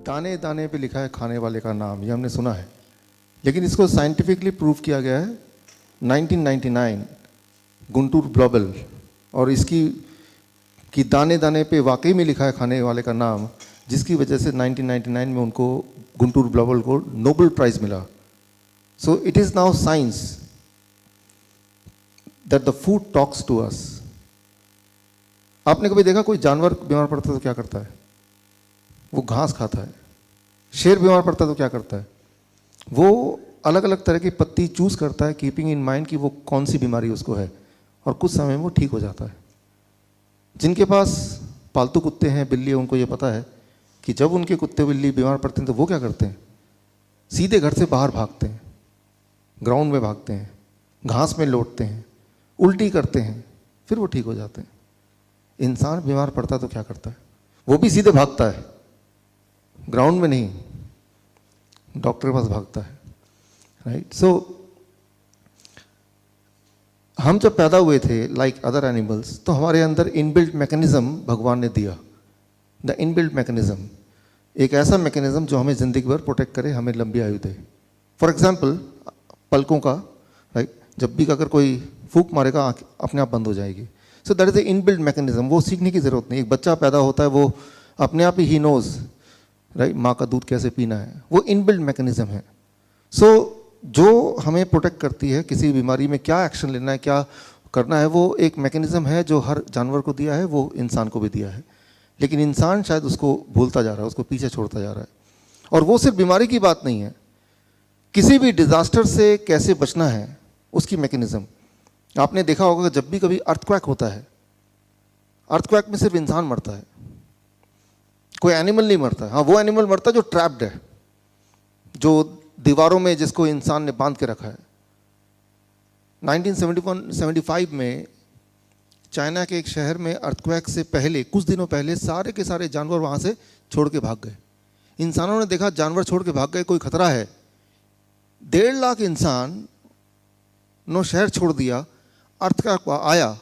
दाने दाने पे लिखा है खाने वाले का नाम, ये हमने सुना है, लेकिन इसको साइंटिफिकली प्रूव किया गया है 1999 गुंटूर ग्लोबल, और इसकी कि दाने दाने पे वाकई में लिखा है खाने वाले का नाम, जिसकी वजह से 1999 में उनको गुंटूर ग्लोबल को नोबेल प्राइज मिला। So it is now science that the food talks to us. आपने कभी देखा कोई जानवर बीमार पड़ता है तो क्या करता है? वो घास खाता है। शेर बीमार पड़ता है तो क्या करता है? वो अलग अलग तरह की पत्ती चूज करता है, कीपिंग इन माइंड कि वो कौन सी बीमारी उसको है, और कुछ समय में वो ठीक हो जाता है। जिनके पास पालतू कुत्ते हैं, बिल्ली है, उनको ये पता है कि जब उनके कुत्ते बिल्ली बीमार पड़ते हैं तो वो क्या करते हैं? सीधे घर से बाहर भागते हैं, ग्राउंड में भागते हैं, घास में लौटते हैं, उल्टी करते हैं, फिर वो ठीक हो जाते हैं। इंसान बीमार पड़ता है तो क्या करता है? वो भी सीधे भागता है, ग्राउंड में नहीं, डॉक्टर के पास भागता है, राइट? सो हम जब पैदा हुए थे लाइक अदर एनिमल्स, तो हमारे अंदर इनबिल्ट मैकेनिज्म भगवान ने दिया। द इनबिल्ट मैकेनिज्म, एक ऐसा मैकेनिज्म जो हमें जिंदगी भर प्रोटेक्ट करे, हमें लंबी आयु दे। फॉर एग्जाम्पल पलकों का, राइट? जब भी अगर कोई फूंक मारेगा आँख अपने आप बंद हो जाएगी। So that is the inbuilt mechanism. वो सीखने की जरूरत नहीं। एक बच्चा पैदा होता है, वो अपने आप ही नोज, राइट, माँ का दूध कैसे पीना है, वो इनबिल्ट मैकेनिज्म है। सो जो हमें प्रोटेक्ट करती है, किसी बीमारी में क्या एक्शन लेना है, क्या करना है, वो एक मैकेनिज्म है जो हर जानवर को दिया है, वो इंसान को भी दिया है। लेकिन इंसान शायद उसको भूलता जा रहा है, उसको पीछे छोड़ता जा रहा है। और वो सिर्फ बीमारी की बात नहीं है, किसी भी डिजास्टर से कैसे बचना है उसकी मैकेनिज्म। आपने देखा होगा कि जब भी कभी अर्थक्वेक होता है, अर्थक्वेक में सिर्फ इंसान मरता है, कोई एनिमल नहीं मरता। हाँ, वो एनिमल मरता है जो ट्रैप्ड है, जो दीवारों में जिसको इंसान ने बांध के रखा है। 1975 में चाइना के एक शहर में अर्थक्वेक से पहले, कुछ दिनों पहले, सारे के सारे जानवर वहाँ से छोड़ के भाग गए। इंसानों ने देखा जानवर छोड़ के भाग गए, कोई खतरा है। 1.5 लाख इंसान नो शहर छोड़ दिया, अर्थक्वेक आया,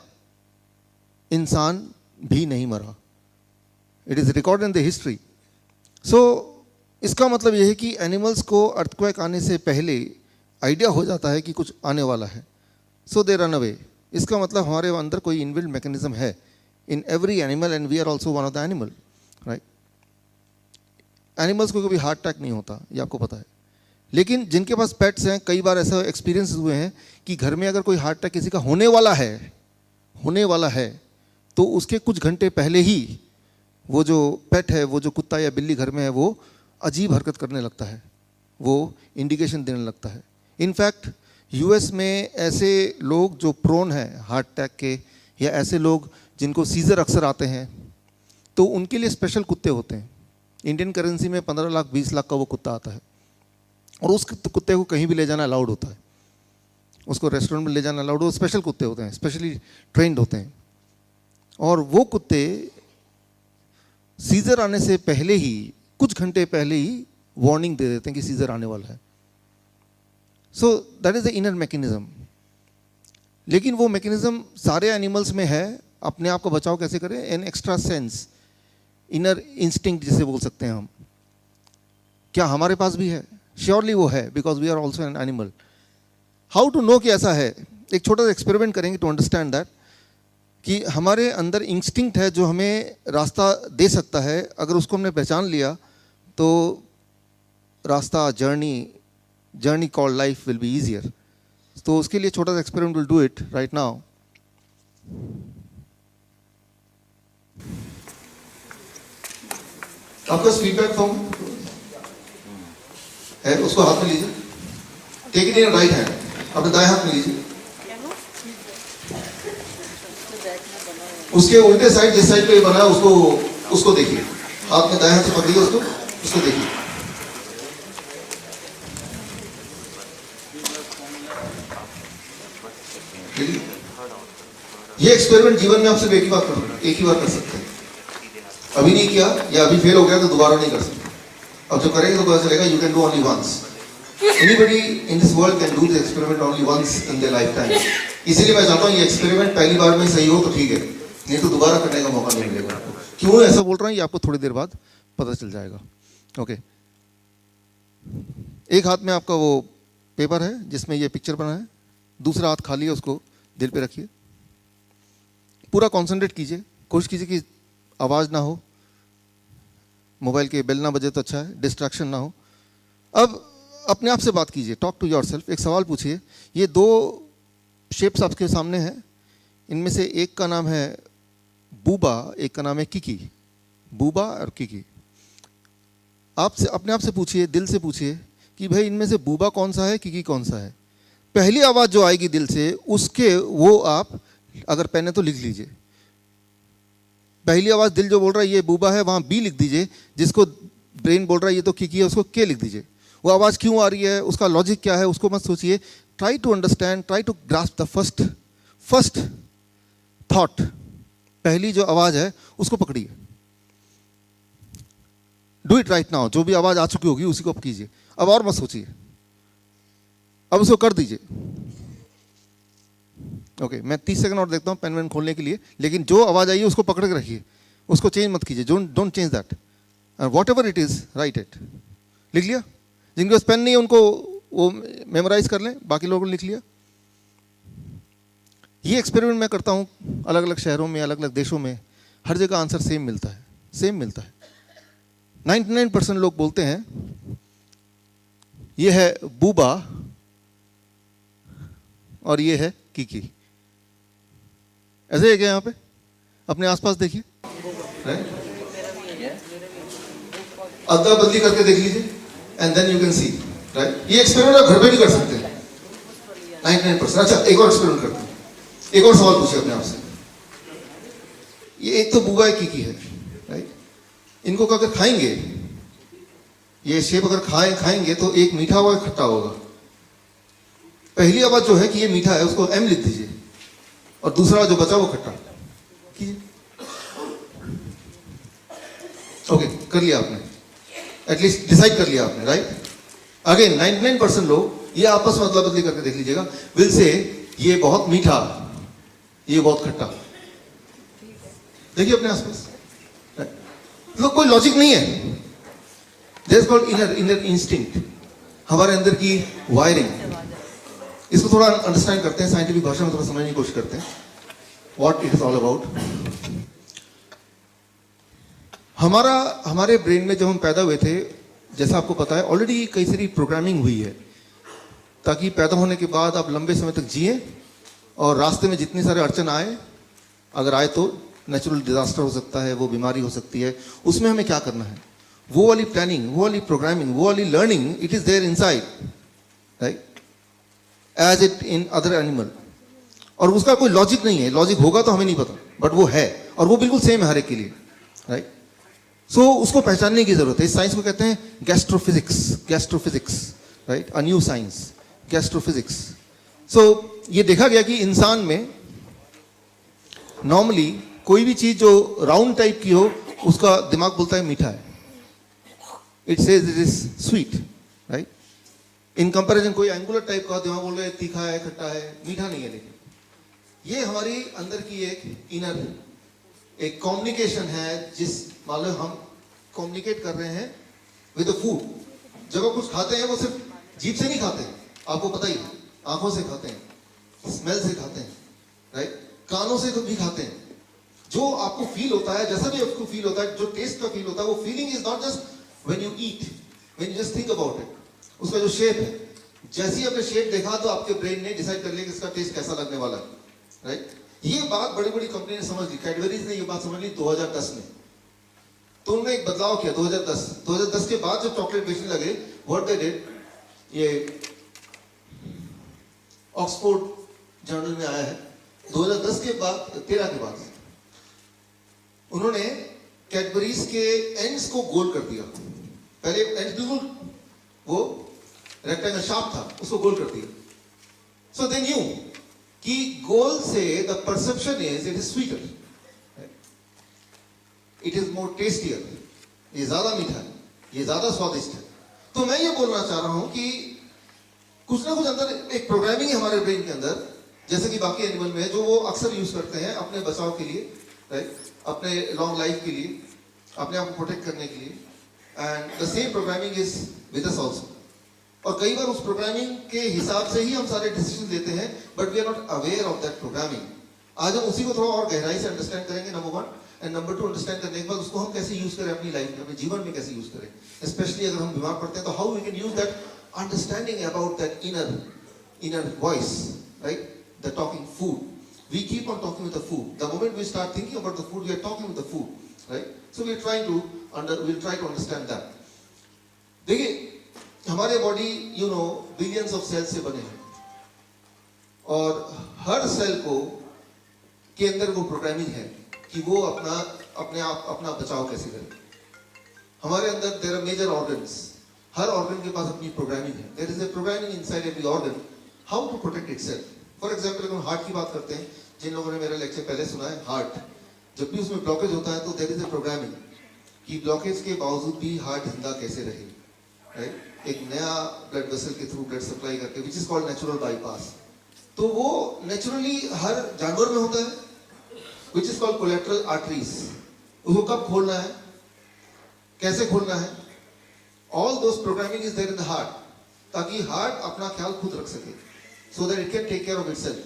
इंसान भी नहीं मरा। It is record in the history. So इसका मतलब यह है कि एनिमल्स को अर्थक्वेक आने से पहले आइडिया हो जाता है कि कुछ आने वाला है, सो दे रन अवे। इसका मतलब हमारे अंदर कोई इनबिल्ट मैकेनिज्म है in every animal, and we are also one of the animal, right? Animals को कभी हार्ट अटैक नहीं होता, ये आपको पता है। लेकिन जिनके पास पेट्स हैं, कई बार ऐसा एक्सपीरियंस हुए हैं कि घर में अगर कोई हार्ट अटैक किसी का होने वाला है, तो उसके कुछ घंटे पहले ही वो जो पेट है, वो जो कुत्ता या बिल्ली घर में है, वो अजीब हरकत करने लगता है, वो इंडिकेशन देने लगता है। इनफैक्ट यूएस में ऐसे लोग जो प्रोन हैं हार्ट अटैक के, या ऐसे लोग जिनको सीजर अक्सर आते हैं, तो उनके लिए स्पेशल कुत्ते होते हैं। इंडियन करेंसी में 15 लाख 20 लाख का वो कुत्ता आता है, और उस कुत्ते को कहीं भी ले जाना अलाउड होता है, उसको रेस्टोरेंट में ले जाना अलाउड। वो स्पेशल कुत्ते होते हैं, स्पेशली ट्रेंड होते हैं, और वो कुत्ते सीजर आने से पहले ही, कुछ घंटे पहले ही वार्निंग दे देते हैं कि सीजर आने वाला है। So that is the inner mechanism. लेकिन वो मैकेनिज्म सारे एनिमल्स में है। अपने आप को बचाव कैसे करें? An extra sense, inner instinct जिसे बोल सकते हैं हम, क्या हमारे पास भी है? श्योरली वो है, because we are also an animal. How to know कि ऐसा है? एक छोटा सा एक्सपेरिमेंट करेंगे टू अंडरस्टैंड दैट, कि हमारे अंदर इंस्टिंक्ट है जो हमें रास्ता दे सकता है। अगर उसको हमने पहचान लिया तो रास्ता, journey called life will be easier. तो उसके लिए छोटा सा experiment will do it right now. आपका फीडबैक फॉर्म है, उसको हाथ में लीजिए, take it in right hand, अपने दाएं हाथ में लीजिए। उसके उल्टे साइड, जिस साइड पे बना है उसको देखिए, हाथ में दाएं हाथ से पकड़िए उसको देखिए। ये एक्सपेरिमेंट जीवन में आप सिर्फ एक ही बार कर सकते हैं। अभी नहीं किया या अभी फेल हो गया तो दोबारा नहीं कर सकते। अब जो करेंगे तो पता चलेगा you can do only once. Anybody in this world can do the experiment only once in their lifetime. इसीलिए मैं चाहता हूँ ये एक्सपेरिमेंट पहली बार में सही हो तो ठीक है, नहीं तो दोबारा करने का मौका नहीं मिलेगा आपको। क्यों ऐसा बोल रहा हूँ ये आपको थोड़ी देर बाद पता चल जाएगा। ओके, एक हाथ में आपका वो पेपर है जिसमें ये पिक्चर बना है, दूसरा हाथ खाली है, उसको दिल पे रखिए, पूरा कंसंट्रेट कीजिए, कोशिश कीजिए कि आवाज़ ना हो, मोबाइल के बेल ना बजे तो अच्छा है, डिस्ट्रैक्शन ना हो। अब अपने आप से बात कीजिए, टॉक टू योरसेल्फ, एक सवाल पूछिए। ये दो शेप्स आपके सामने हैं, इनमें से एक का नाम है बूबा, एक का नाम है किकी। बूबा और किकी, आपसे अपने आप से पूछिए, दिल से पूछिए कि भाई इनमें से बूबा कौन सा है, किकी कौन सा है। पहली आवाज़ जो आएगी दिल से, उसके वो आप अगर पेन है तो लिख लीजिए। पहली आवाज़ दिल जो बोल रहा है ये बूबा है, वहाँ बी लिख दीजिए, जिसको ब्रेन बोल रहा है ये तो किकी है, उसको के लिख दीजिए। वो आवाज़ क्यों आ रही है, उसका लॉजिक क्या है, उसको मत सोचिए। Try to understand, try to grasp the first thought. पहली जो आवाज़ है उसको पकड़िए। Do it right now. जो भी आवाज़ आ चुकी होगी उसी को अब कीजिए, अब और मत सोचिए, अब उसको कर दीजिए। ओके, मैं 30 सेकंड और देखता हूँ पेन वेन खोलने के लिए, लेकिन जो आवाज़ आई है उसको पकड़ के रखिए, उसको चेंज मत कीजिए। Don't change that, what ever it is right it. लिख लिया? जिनके पास पेन नहीं है उनको वो मेमोराइज कर लें, बाकी लोगों ने लिख लिया। ये एक्सपेरिमेंट मैं करता हूँ अलग अलग शहरों में, अलग अलग देशों में, हर जगह आंसर सेम मिलता है, सेम मिलता है। 99% लोग बोलते हैं ये है बूबा और ये है किकी। ऐसे है क्या? यहाँ पे अपने आसपास देखिए, अदला बदली करके देख लीजिए, and then you can see, right. ये एक्सपेरिमेंट आप घर पे भी कर सकते हैं 99%। अच्छा, एक और एक्सपेरिमेंट करते हैं, एक और सवाल पूछिए अपने आप से। ये एक तो बूबा एक किकी है, राइट। इनको अगर खाएंगे, ये शेप अगर खाएंगे तो एक मीठा होगा, एक खट्टा होगा। पहली आवाज जो है कि ये मीठा है, उसको एम लिख दीजिए, और दूसरा जो बचा वो खट्टा कीजिए। ओके, कर लिया आपने, एटलीस्ट डिसाइड कर लिया आपने, राइट। अगेन 99% लोग ये आपस में अदला बदली करके देख लीजिएगा, विल से ये बहुत मीठा, ये बहुत खट्टा। देखिए अपने आसपास, तो कोई लॉजिक नहीं है। That's called inner instinct, हमारे अंदर की वायरिंग। इसको थोड़ा अंडरस्टैंड करते हैं, साइंटिफिक भाषा में थोड़ा समझने की कोशिश करते हैं, what it is all about. हमारे ब्रेन में जब हम पैदा हुए थे, जैसा आपको पता है ऑलरेडी कई सारी प्रोग्रामिंग हुई है, ताकि पैदा होने के बाद आप लंबे समय तक जिए, और रास्ते में जितने सारे अड़चन आए, अगर आए तो नेचुरल डिजास्टर हो सकता है, वो बीमारी हो सकती है, उसमें हमें क्या करना है, वो वाली प्लानिंग, वो वाली प्रोग्रामिंग, वो वाली learning, it is there inside, right, as it in other animal. और उसका कोई लॉजिक नहीं है, लॉजिक होगा तो हमें नहीं पता, बट वो है, और वो बिल्कुल सेम है हर एक के लिए, राइट। सो उसको पहचानने की जरूरत है। इस साइंस को कहते हैं गैस्ट्रोफिजिक्स, राइट, अ न्यू साइंस, गैस्ट्रोफिजिक्स। सो ये देखा गया कि इंसान में नॉर्मली कोई भी चीज जो राउंड टाइप की हो, उसका दिमाग बोलता है मीठा है, it says it is sweet, right. In comparison कोई एंगुलर टाइप का दिमाग बोल रहा है तीखा है, खट्टा है, मीठा नहीं है। लेकिन ये हमारी अंदर की एक इनर एक कम्युनिकेशन है, जिस मान लो हम कम्युनिकेट कर रहे हैं विद द फूड। जब आप कुछ खाते हैं वो सिर्फ जीभ से नहीं खाते, आपको पता ही है, आंखों से खाते हैं, स्मेल से खाते हैं, राइट, कानों से भी खाते हैं। जो आपको फील होता है, जैसा भी आपको फील होता है, जो टेस्ट का फील होता है, वो feeling is not just when you eat, when you just think about it. उसका जो शेप है, जैसे ही आपने शेप देखा तो आपके ब्रेन ने डिसाइड कर लिया कि इसका टेस्ट कैसा लगने वाला है, राइट। ये बात बड़ी बड़ी कंपनी ने समझ ली, कैडबरीज ने ये बात समझ ली 2010 में। तो उन्होंने एक बदलाव किया 2010 के बाद जब चॉकलेट बेचने लगे, व्हाट दे डिड, ये ऑक्सफोर्ड जर्नल में आया है 2010 के बाद, 13 के बाद उन्होंने कैडबरीज के एंड्स को गोल कर दिया। पहले एंड्स बिल्कुल वो रेक्टेंगल शार्प था, उसको गोल कर दिया। सो दे न्यू कि गोल से the perception is it is sweeter, it is more tastier, ये ज्यादा मीठा है, ये ज्यादा स्वादिष्ट है। तो मैं ये बोलना चाह रहा हूं कि कुछ ना कुछ अंदर एक प्रोग्रामिंग है हमारे ब्रेन के अंदर, जैसे कि बाकी एनिमल में है, जो वो अक्सर यूज करते हैं अपने बचाव के लिए, राइट, अपने लॉन्ग लाइफ के लिए, अपने आप को प्रोटेक्ट करने के लिए। And the same programming is with us also. और कई बार उस प्रोग्रामिंग के हिसाब से ही हम सारे डिसीजन लेते हैं, but we are not aware of that programming. आज हम उसी को थोड़ा और गहराई से अंडरस्टैंड करेंगे, number one. And number two, understand करने के बाद उसको हम कैसे यूज करें अपनी लाइफ में, अपने जीवन में कैसे यूज करें। स्पेशली अगर हम बीमार पड़ते हैं तो how we can use that understanding about that inner voice, right? The talking food. We keep on talking with the food. The moment we start thinking about the food, we are talking with the food, right? So we'll try to understand that. देखिए, हमारे body billions of sales से बने हैं, और हर cell को के अंदर वो प्रोग्रामिंग है कि वो अपना बचाव कैसे करे। हमारे अंदर देयर आर मेजर ऑर्गन्स, हर ऑर्गन के पास अपनी प्रोग्रामिंग है। There is a programming inside every organ how to protect itself. For example, अगर हम हार्ट की बात करते हैं, जिन लोगों ने मेरा लेक्चर पहले सुना है, हार्ट जब भी उसमें ब्लॉकेज होता है तो देयर इज ए प्रोग्रामिंग कि ब्लॉकेज के बावजूद भी हार्ट जिंदा कैसे रहे, राइट? एक नया ब्लड वेसल के थ्रू ब्लड सप्लाई करके, which is called natural bypass. तो वो नेचुरली हर जानवर में होता है, which is called collateral arteries. उसको कब खोलना है, कैसे खोलना है, all those programming is there in the heart, ताकि हार्ट अपना ख्याल खुद रख सके, so that it can take care of itself.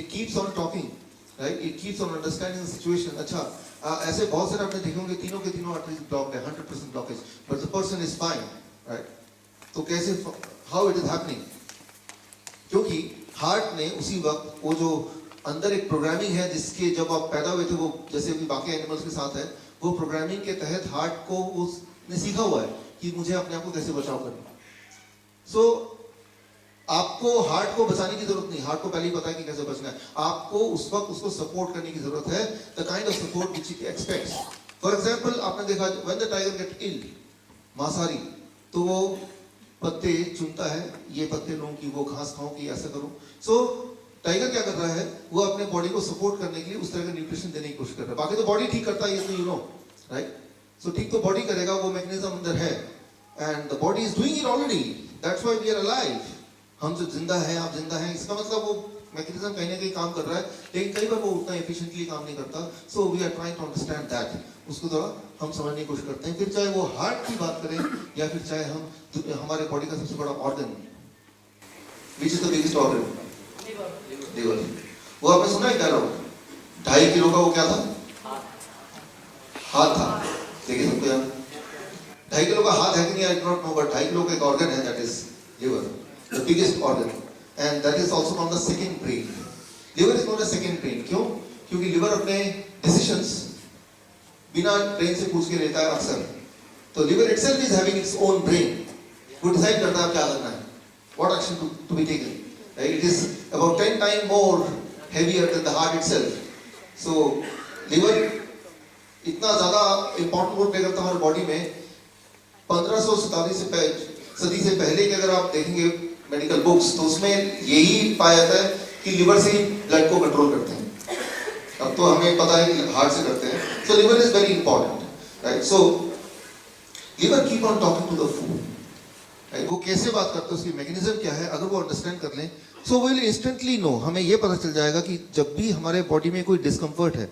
It keeps on talking, right? It keeps on understanding the situation. अच्छा, ऐसे बहुत सारे आपने देखे होंगे तीनों के तीनों आर्टरीज ब्लॉक्ड है, 100% blockage, but the person is fine, right? तो कैसे, how it is happening? क्योंकि हार्ट ने उसी वक्त वो जो अंदर एक प्रोग्रामिंग है, जिसके जब आप पैदा हुए थे, वो जैसे भी बाकी एनिमल्स के साथ है, वो प्रोग्रामिंग के तहत हार्ट को उसने सीखा हुआ है कि मुझे अपने आप को कैसे बचाव करना। सो आपको हार्ट को बचाने की जरूरत नहीं, हार्ट को पहले ही पता है कि कैसे बचना है। आपको उस वक्त उसको सपोर्ट करने की जरूरत है, the kind of support which it expects. For example, आपने देखा when the tiger get ill, मांसाहारी, तो वो पत्ते चुनता है, ये पत्ते लूं कि वो घास खाऊं कि ऐसा करूं। सो टाइगर क्या कर रहा है, वो अपने बॉडी को सपोर्ट करने के लिए उस तरह का न्यूट्रिशन देने की कोशिश कर रहा है। बाकी तो बॉडी ठीक करता है, ये तो राइट। सो ठीक तो बॉडी करेगा, वो मैकेनिज्म अंदर है, and the body is doing it already, that's why we are alive. हम जो जिंदा हैं, आप जिंदा हैं, इसका मतलब वो मैकेनिज्म कहीं ना कहीं काम कर रहा है, लेकिन कई बार वो उतना एफिशिएंटली काम नहीं करता। So we are trying to understand that, उसको थोड़ा हम समझने की कोशिश करते हैं। फिर चाहे वो हार्ट की बात करें या फिर चाहे हम हमारे बॉडी का सबसे बड़ा organ, which is the biggest organ, liver. वो आपने सुना है क्या लोग, 2.5 किलो का वो क्या था, हाथ था। देखिए सबको यार 2.5 किलो का हाथ है कि नहीं, I do not know, but 2.5 kilo का एक ऑर्गन है, that is liver, the biggest organ, and that is also called the second brain. Liver is known as second brain. क्यों? क्योंकि liver अपने decisions बिना brain से पूछ के लेता है अक्सर। तो liver itself is having its own brain. वो decide करता है क्या करना है, what action to be taken. It is about 10 times more heavier than the heart itself. So liver इतना ज़्यादा important role play करता है हमारे body में। 1500 सदी से पहले के अगर आप देखेंगे मेडिकल बुक्स, तो उसमें यही पाया जाता है कि लिवर से ही ब्लड को कंट्रोल करते हैं। अब तो हमें पता है कि हार्ट से करते हैं। So liver is very important, right. So liver keep on talking to the food, right. वो कैसे बात करते हैं, उसकी मैकेनिज्म क्या है, अगर वो अंडरस्टैंड कर लें, सो वो विल इंस्टेंटली नो। हमें ये पता चल जाएगा कि जब भी हमारे बॉडी में कोई डिस्कम्फर्ट है,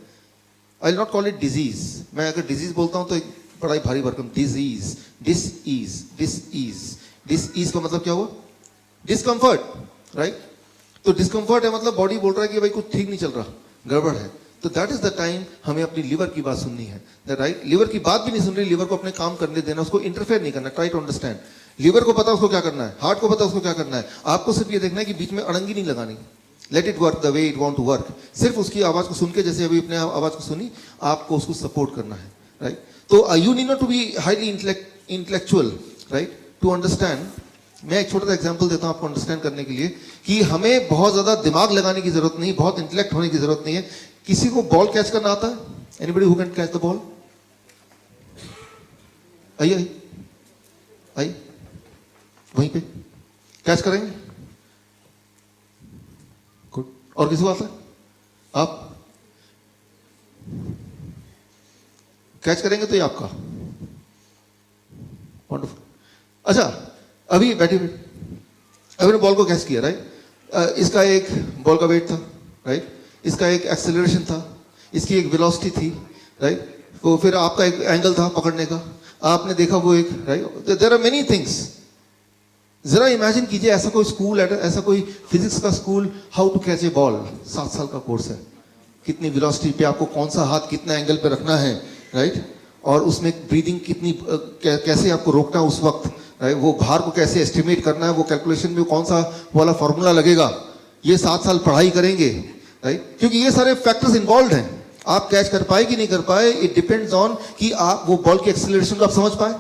I will not call it disease, मैं अगर डिजीज बोलता हूँ तो एक बड़ा ही भारी भरकम, डिजीज, डिस का मतलब क्या हुआ, डिस्कम्फर्ट, राइट। तो डिस्कम्फर्ट है मतलब बॉडी बोल रहा है कि भाई कुछ ठीक नहीं चल रहा, गड़बड़ है। तो दैट इज द टाइम हमें अपनी लिवर की बात सुननी है, राइट। लिवर की बात भी नहीं सुन रही, लिवर को अपने काम करने देना, उसको इंटरफेयर नहीं करना, ट्राई टू अंडरस्टैंड। लिवर को पता उसको क्या करना है, हार्ट को पता उसको क्या करना है, आपको सिर्फ ये देखना है कि बीच में अड़ंगी नहीं लगानी, let it work the way it want to work. सिर्फ उसकी आवाज को सुन के, जैसे अभी अपने आवाज को सुनी, आपको उसको सपोर्ट करना है, राइट। तो you need not to be highly intellectual, right, to understand. मैं एक छोटा सा एग्जांपल देता हूं आपको अंडरस्टैंड करने के लिए कि हमें बहुत ज्यादा दिमाग लगाने की जरूरत नहीं, बहुत इंटेलेक्ट होने की जरूरत नहीं है। किसी को बॉल कैच करना आता है? Anybody who can catch the ball? आइए आइए, वहीं पे कैच करेंगे, गुड। और किसी को आता है? आप कैच करेंगे तो ये आपका, वंडरफुल। अच्छा, अभी बैठे अभी ने बॉल को कैच किया, राइट। इसका एक बॉल का वेट था, राइट, इसका एक एक्सेलरेशन था, इसकी एक वेलोसिटी थी, राइट। तो फिर आपका एक एंगल था पकड़ने का, आपने देखा वो एक, right, there are many things. जरा इमेजिन कीजिए ऐसा कोई स्कूल, ऐसा कोई फिजिक्स का school, how to catch a ball, 7 साल का कोर्स है, कितनी वेलोसिटी पे आपको कौन सा हाथ कितना एंगल पे रखना है, राइट, और उसमें ब्रीदिंग कितनी कैसे आपको रोकना है उस वक्त, राइट, वो भार को कैसे एस्टिमेट करना है, वो कैलकुलेशन में कौन सा वाला फॉर्मूला लगेगा, ये 7 साल पढ़ाई करेंगे, राइट, क्योंकि ये सारे फैक्टर्स इन्वॉल्व हैं। आप कैच कर पाए कि नहीं कर पाए, इट डिपेंड्स ऑन कि आप वो बॉल की एक्सेलरेशन को आप समझ पाए,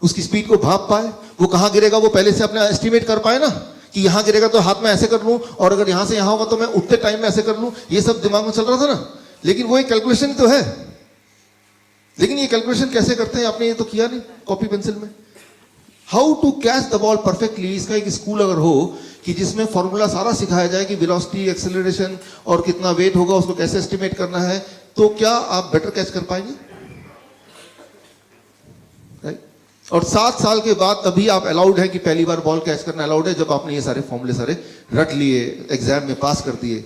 उसकी स्पीड को भाप पाए, वो कहाँ गिरेगा वो पहले से अपने एस्टिमेट कर पाए ना, कि यहाँ गिरेगा तो हाथ में ऐसे कर लूं, और अगर यहाँ से यहाँ होगा तो मैं उठते टाइम में ऐसे कर लूं, ये सब दिमाग में चल रहा था ना। लेकिन वो एक कैलकुलेशन तो है, लेकिन ये कैलकुलेशन कैसे करते हैं आपने ये तो किया नहीं कॉपी पेंसिल में। How to catch the ball perfectly, इसका एक स्कूल अगर हो कि जिसमें फॉर्मूला सारा सिखाया जाए कि वेलोसिटी, एक्सेलरेशन और कितना वेट होगा उसको कैसे एस्टिमेट करना है, तो क्या आप बेटर कैच कर पाएंगे, राइट। और 7 साल के बाद तभी आप अलाउड है कि पहली बार बॉल कैच करना अलाउड है, जब आपने ये सारे फॉर्मूले सारे रट लिए, एग्जाम में पास कर दिए।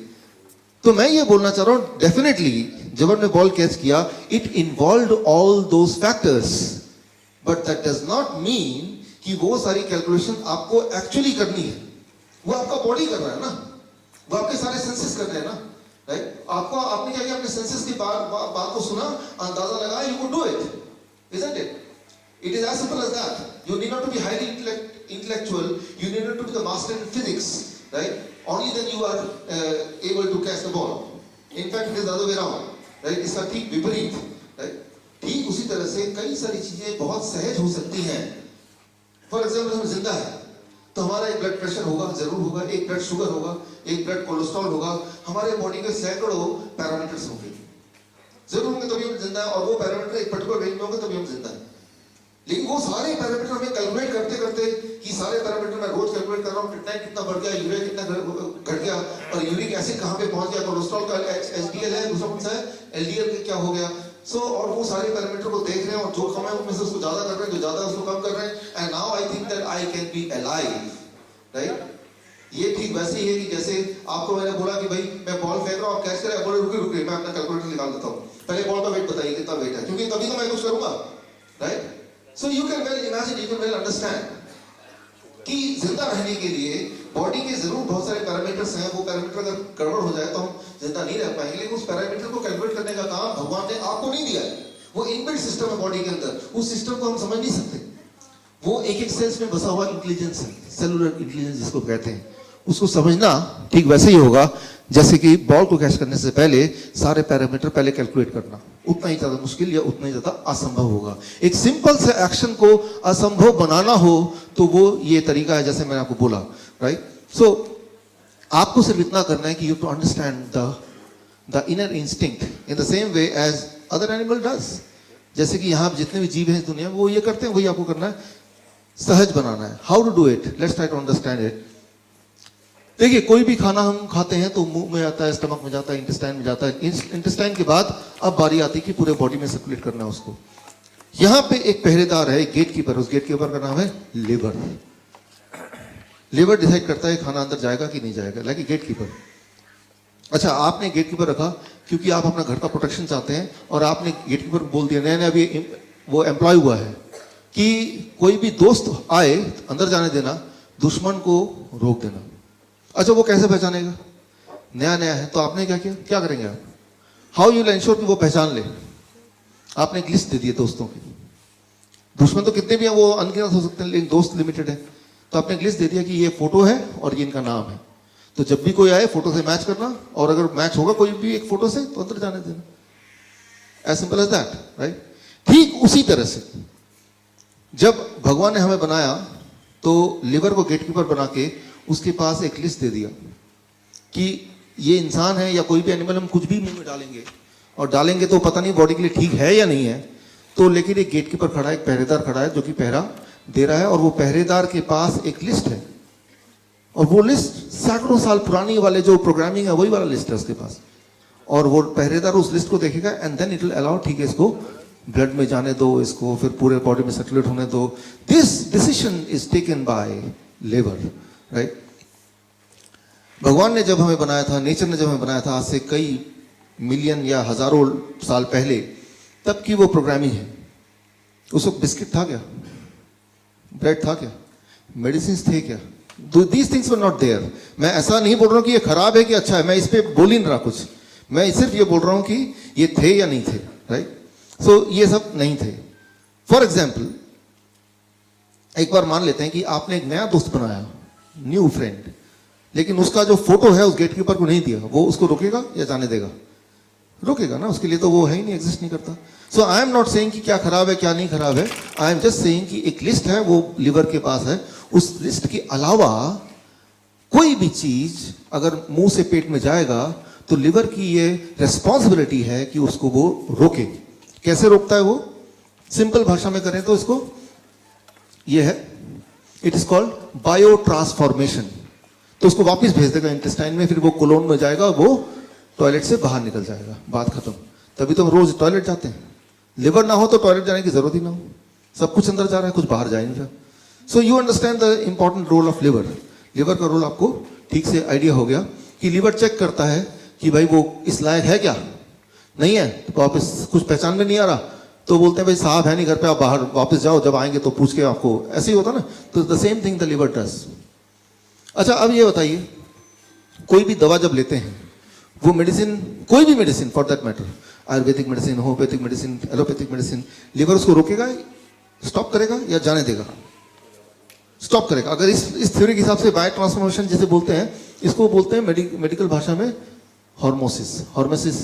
तो मैं ये बोलना चाह रहा हूं, डेफिनेटली जब हमने बॉल कैच किया, it involved all those factors, but that does not mean कि वो सारी कैलकुलेशन आपको एक्चुअली करनी है। वो आपका बॉडी कर रहा है ना, वो आपके सारे सेंसेस कर रहे हैं ना, राइट। आपने क्या किया, अपने सेंसेस की बात को सुना, अंदाजा लगाया, you could do it, isn't it? It is as simple as that. You need not to be highly intellectual. You need not to be the master in physics, right? Only then you are able to catch the ball. In fact, it is the other way around, right? इसका ठीक विपरीत, right? ठीक उसी तरह से कई सारी चीजें बहुत सहज हो सकती हैं। फॉर एग्जाम्पल, हम जिंदा है तो हमारा एक ब्लड प्रेशर होगा, जरूर होगा, एक ब्लड शुगर होगा, एक ब्लड कोलेस्ट्रॉल होगा, हमारे बॉडी के सैकड़ों पैरामीटर्स होंगे, जरूर होंगे, तभी हम जिंदा है। और वो पैरामीटर एक पर्टिकुलर रेंज में होंगे तभी हम जिंदा है। लेकिन वो सारे पैरामीटर हमें कैलकुलेट करते करते कि सारे पैरामीटर मैं रोज कैलकुलेट कर रहा हूँ, क्रिएटिनिन कितना बढ़ गया, यूरिया कितना घट गया, और यूरिक एसिड कहाँ पे पहुंच गया, कोलेस्ट्रॉल का एचडीएल है, दूसरा कौन सा है, एलडीएल क्या हो गया। और वो सारे पैरामीटर को देख रहे हैं, और जो कम है उनमें से उसको ज्यादा कर रहे हैं, जो ज्यादा उसको कम कर रहे हैं, and now I think that I can be alive, right. ये ठीक वैसे ही है कि जैसे आपको मैंने बोला कि भाई मैं बॉल फेंक रहा हूँ, आप कैच करें, बोले रुकिए मैं अपना कैलकुलेटर निकाल देता हूँ, पहले बॉल का वेट बताइए कितना वेट है, क्योंकि तभी तो मैं कुछ करूंगा, right. So you can well imagine, you can well understand कि जिंदा रहने के लिए बॉडी के जरूर बहुत सारे पैरामीटर्स हैं, वो पैरामीटर अगर गड़बड़ हो जाए तो हम जिंदा नहीं रह पाएंगे। लेकिन उस पैरामीटर को कैलकुलेट करने का काम भगवान ने आपको नहीं दिया है, वो इनबिल्ट सिस्टम है बॉडी के अंदर, उस सिस्टम को हम समझ नहीं सकते। वो एक एक सेल्स में बसा हुआ इंटेलिजेंस है, सेलुलर इंटेलिजेंस जिसको कहते हैं, उसको समझना ठीक वैसे ही होगा जैसे कि बॉल को कैच करने से पहले सारे पैरामीटर पहले कैलकुलेट करना, उतना ही ज्यादा मुश्किल या उतना ही ज्यादा असंभव होगा। एक सिंपल से एक्शन को असंभव बनाना हो तो वो ये तरीका है जैसे मैंने आपको बोला, राइट। सो आपको सिर्फ इतना करना है कि you to understand the inner instinct in the same way as other animal does. जैसे कि यहाँ जितने भी जीव हैं इस दुनिया में वो ये करते हैं, वही आपको करना है, सहज बनाना है। How to do it, let's try to understand it. देखिए, कोई भी खाना हम खाते हैं तो मुंह में आता है, स्टमक में जाता है, इंटेस्टाइन में जाता है। इंटेस्टाइन के बाद अब बारी आती है कि पूरे बॉडी में सर्कुलेट करना है उसको। यहाँ पे एक पहरेदार है, गेट कीपर, उस गेट कीपर का नाम है लिवर। लिवर डिसाइड करता है खाना अंदर जाएगा कि नहीं जाएगा, लाइक गेट कीपर। अच्छा, आपने गेट कीपर रखा क्योंकि आप अपना घर का प्रोटेक्शन चाहते हैं, और आपने गेट कीपर बोल दिया, नया नया अभी वो एम्प्लॉय हुआ है कि कोई भी दोस्त आए अंदर जाने देना, दुश्मन को रोक देना। अच्छा, वो कैसे पहचानेगा, नया नया है, तो आपने क्या किया, क्या करेंगे आप, हाउ यू विल एंश्योर कि वो पहचान ले। आपने एक लिस्ट दे दी दोस्तों की, दुश्मन तो कितने भी हैं, वो अनगिनत हो सकते हैं, लेकिन दोस्त लिमिटेड है। तो आपने एक लिस्ट दे दिया कि ये फोटो है और ये इनका नाम है, तो जब भी कोई आए फोटो से मैच करना, और अगर मैच होगा कोई भी एक फोटो से तो अंदर जाने देना। As simple as that, right. ठीक उसी तरह से जब भगवान ने हमें बनाया तो लिवर को गेटकीपर बना के उसके पास एक लिस्ट दे दिया कि ये इंसान है या कोई भी एनिमल, हम कुछ भी मुंह में डालेंगे, और डालेंगे तो पता नहीं बॉडी के लिए ठीक है या नहीं है। तो लेकिन एक गेटकीपर खड़ा है, एक पहरेदार खड़ा है जो कि पहरा दे रहा है, और वो पहरेदार के पास एक लिस्ट है, और वो लिस्ट सैकड़ों साल पुरानी वाले जो प्रोग्रामिंग है वही वाला लिस्ट है उसके पास। और वो पहरेदार उस लिस्ट को देखेगा, and then it will allow, ठीक है इसको ब्लड में जाने दो, इसको फिर पूरे बॉडी में सर्कुलेट होने दो। This decision is taken by liver, right. भगवान ने जब हमें बनाया था, नेचर ने जब हमें बनाया था आज से कई मिलियन या हजारों साल पहले, तब की वो प्रोग्रामिंग है। उस वक्त बिस्किट था क्या, ब्रेड था क्या, मेडिसिन थे क्या? These things were not there. मैं ऐसा नहीं बोल रहा हूँ कि ये खराब है कि अच्छा है, मैं इस पर बोल ही नहीं रहा कुछ, मैं सिर्फ ये बोल रहा हूँ कि ये थे या नहीं थे, राइट? सो ये सब नहीं थे। फॉर एग्जाम्पल, एक बार मान लेते हैं कि आपने एक नया दोस्त बनाया, न्यू फ्रेंड, लेकिन उसका जो फोटो है उस गेटकीपर को नहीं दिया, वो उसको रोकेगा या जाने देगा? रोकेगा ना, उसके लिए तो वो है ही नहीं, एग्जिस्ट नहीं करता। सो आई एम नॉट सेइंग कि क्या खराब है क्या नहीं खराब है, आई एम जस्ट सेइंग कि एक लिस्ट है, वो लिवर के पास है, उस लिस्ट के अलावा कोई भी चीज अगर मुंह से पेट में जाएगा तो लिवर की ये रिस्पॉन्सिबिलिटी है कि उसको वो रोके। कैसे रोकता है वो? सिंपल भाषा में करें तो इसको ये है, it is called bio transformation. तो उसको वापस भेज देगा इंटेस्टाइन में, फिर वो कोलोन में जाएगा, वो टॉयलेट से बाहर निकल जाएगा, बात खत्म। तभी तो हम रोज टॉयलेट जाते हैं। लिवर ना हो तो टॉयलेट जाने की जरूरत ही ना हो, सब कुछ अंदर जा रहा है, कुछ बाहर जा नहीं रहा। So you understand the important role of liver. Liver का रोल आपको ठीक से आइडिया हो गया कि लिवर चेक करता है कि भाई वो इस लायक है क्या, नहीं है तो वापस कुछ पहचान में नहीं आ रहा तो बोलते हैं भाई साहब है नहीं घर पे, आप बाहर वापस जाओ, जब आएंगे तो पूछ के आपको, ऐसे ही होता ना। तो the same thing the liver does. अच्छा, अब ये बताइए, कोई भी दवा जब लेते हैं, वो मेडिसिन, कोई भी medicine for that matter, Ayurvedic medicine, homeopathic medicine, allopathic medicine, liver उसको रोकेगा, स्टॉप करेगा या जाने देगा? स्टॉप करेगा। अगर इस थ्योरी के हिसाब से बायो ट्रांसफॉर्मेशन जिसे बोलते हैं, इसको बोलते हैं मेडिकल भाषा में हॉर्मोसिस। हॉर्मोसिस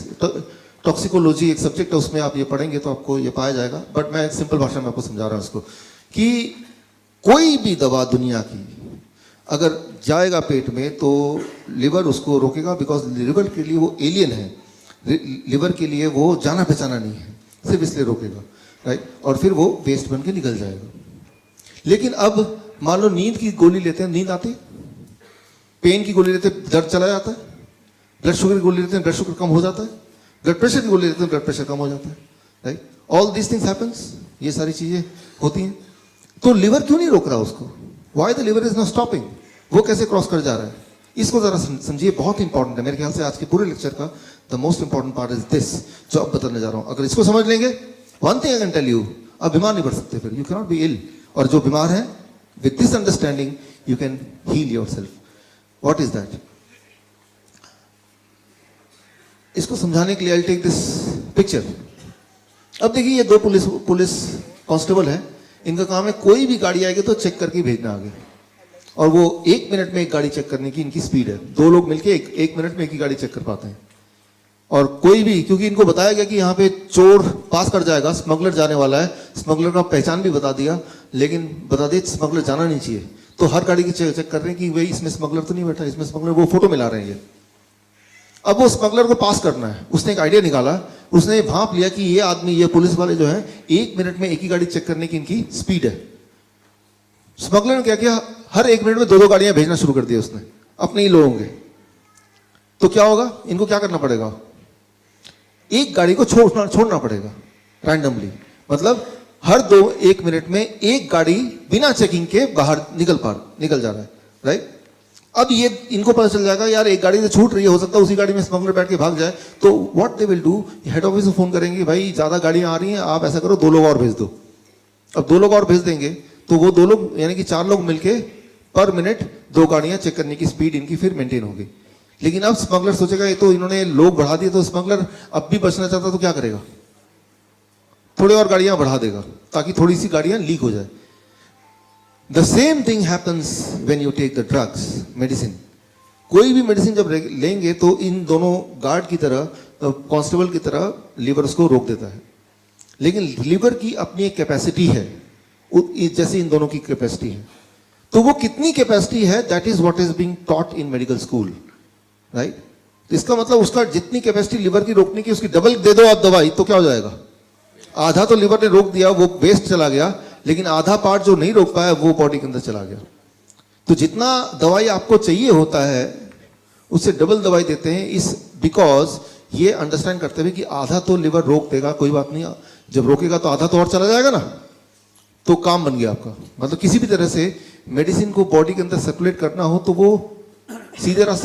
टॉक्सिकोलॉजी एक सब्जेक्ट है, उसमें आप ये पढ़ेंगे तो आपको ये पाया जाएगा, बट मैं सिंपल भाषा में आपको समझा रहा हूँ इसको, कि कोई भी दवा दुनिया की अगर जाएगा पेट में तो लिवर उसको रोकेगा, बिकॉज लिवर के लिए वो एलियन है, लिवर के लिए वो जाना पहचाना नहीं है, सिर्फ इसलिए रोकेगा, राइट? और फिर वो वेस्ट बन के निकल जाएगा। लेकिन अब मान लो नींद की गोली लेते हैं, नींद आती, पेन की गोली लेते हैं, दर्द चला जाता है, ब्लड शुगर की गोली लेते हैं, ब्लड शुगर कम हो जाता है, ब्लड प्रेशर की गोली लेते हैं, ब्लड प्रेशर कम हो जाता है, right? All this things happens, ये सारी चीजें होती हैं। तो लिवर क्यों नहीं रोक रहा उसको? Why the liver is not stopping? वो कैसे क्रॉस कर जा रहा है? इसको जरा समझिए, बहुत इंपॉर्टेंट है। मेरे ख्याल से आज के पूरे लेक्चर का the most important part is this, जो अब बताने जा रहा हूं। अगर इसको समझ लेंगे, one thing I can tell you, आप बीमार नहीं पड़ सकते, फिर you can not be ill. और जो बीमार है, with this understanding you can heal yourself. What is that? इसको समझाने के लिए आई टेक दिस पिक्चर। अब देखिए, ये दो पुलिस कांस्टेबल है, इनका काम है कोई भी गाड़ी आएगी तो चेक करके भेजना आगे, और वो 1 मिनट में एक गाड़ी चेक करने की इनकी स्पीड है। दो लोग मिलके एक मिनट में एक ही गाड़ी चेक कर पाते हैं। और कोई भी, क्योंकि इनको बताया गया कि यहाँ पे चोर पास कर जाएगा, स्मगलर जाने वाला है, स्मगलर का पहचान भी बता दिया, लेकिन बता दिया स्मगलर जाना नहीं चाहिए, तो हर गाड़ी की चेक कर रहे हैं कि भाई इसमें स्मगलर तो नहीं बैठा, इसमें स्मगलर, वो फोटो मिला रहे हैं। अब वो स्मगलर को पास करना है, उसने एक आइडिया निकाला, उसने भांप लिया कि ये आदमी, ये पुलिस वाले जो है, 1 मिनट में एक ही गाड़ी चेक करने की इनकी स्पीड है। स्मगलर ने क्या किया, हर 1 मिनट में 2-2 गाड़ियां भेजना शुरू कर दिया उसने, अपने ही लोग होंगे। तो क्या होगा, इनको क्या करना पड़ेगा, एक गाड़ी को छोड़ना पड़ेगा रैंडमली, मतलब हर 1 मिनट में एक गाड़ी बिना चेकिंग के बाहर निकल जा रहा है, राइट? अब ये इनको पता चल जाएगा यार एक गाड़ी से छूट रही है, हो सकता है उसी गाड़ी में स्मगलर बैठ के भाग जाए, तो what they will do, head office को फोन करेंगे, भाई ज्यादा गाड़ियां आ रही हैं, आप ऐसा करो 2 लोग और भेज दो। अब 2 लोग और भेज देंगे तो वो 2 लोग यानी कि 4 लोग मिलके पर मिनट 2 गाड़ियां चेक करने की स्पीड इनकी फिर मेंटेन होगी। लेकिन अब स्मगलर सोचेगा ये तो इन्होंने लोग बढ़ा दिए, तो स्मगलर अब भी बचना चाहता तो क्या करेगा, थोड़ी और गाड़ियां बढ़ा देगा ताकि थोड़ी सी गाड़ियां लीक हो जाए। The same thing happens when you take the drugs, medicine. कोई भी मेडिसिन जब लेंगे तो इन दोनों गार्ड की तरह, कांस्टेबल की तरह लिवर उसको रोक देता है। लेकिन लिवर की अपनी एक कैपेसिटी है, जैसे इन दोनों की कैपेसिटी है। तो वो कितनी कैपेसिटी है, that is what is being taught in medical school, right? तो इसका मतलब उसका जितनी कैपेसिटी लिवर की रोकने की, उसकी डबल दे दो आप दवाई, तो क्या हो जाएगा, आधा तो लिवर ने रोक दिया, वो वेस्ट चला गया, लेकिन आधा पार्ट जो नहीं रोक पाया वो बॉडी के अंदर चला गया। तो जितना दवाई आपको चाहिए होता है उससे डबल दवाई देते हैं, इस बिकॉज ये अंडरस्टैंड करते हुए कि आधा तो लिवर रोक देगा, कोई बात नहीं, जब रोकेगा तो आधा तो और चला जाएगा ना, तो काम बन गया आपका। मतलब किसी भी तरह से मेडिसिन को बॉडी के अंदर सर्कुलेट करना हो तो वो सीधे रास्ते